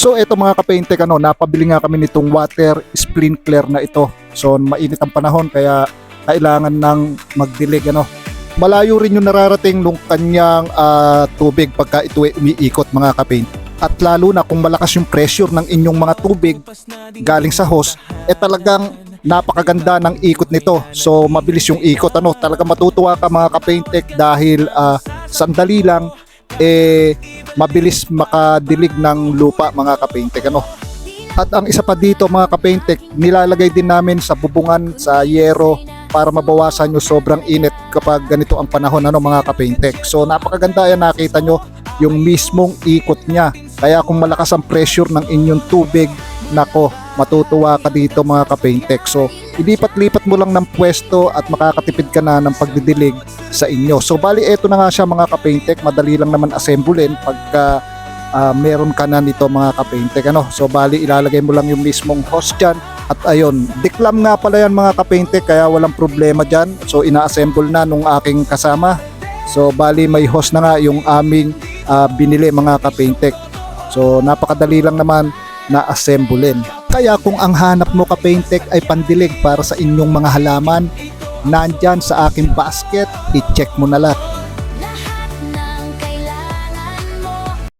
So eto mga kapaintek, napabili nga kami nitong water sprinkler na ito. So mainit ang panahon kaya kailangan ng magdilig. Malayo rin yung nararating nung kanyang tubig pagka ito ay umiikot mga kapaintek. At lalo na kung malakas yung pressure ng inyong mga tubig galing sa hose, talagang napakaganda ng ikot nito. So mabilis yung ikot. Talagang matutuwa ka mga kapaintek dahil sandali lang mabilis makadilig ng lupa mga kapaintek. At ang isa pa dito mga kapaintek, nilalagay din namin sa bubungan sa yero para mabawasan yung sobrang init kapag ganito ang panahon mga kapaintek. So napakaganda yan, nakita nyo yung mismong ikot niya. Kaya kung malakas ang pressure ng inyong tubig, nako, matutuwa ka dito mga kapaintek. So ilipat-lipat mo lang ng pwesto at makakatipid ka na ng pagdidilig sa inyo. So bali eto na nga siya mga kapaintek, madali lang naman assemblein pagka meron ka na nito mga kapaintek. So bali ilalagay mo lang yung mismong hose dyan. At ayun, declam nga pala yan mga kapaintek, kaya walang problema dyan. So ina-assemble na nung aking kasama. So bali may hose na nga yung aming binili mga kapaintek. So napakadali lang naman na assemblein. Kaya kung ang hanap mo kapaintek ay pandilig para sa inyong mga halaman, nandyan sa aking basket, i-check mo na lang.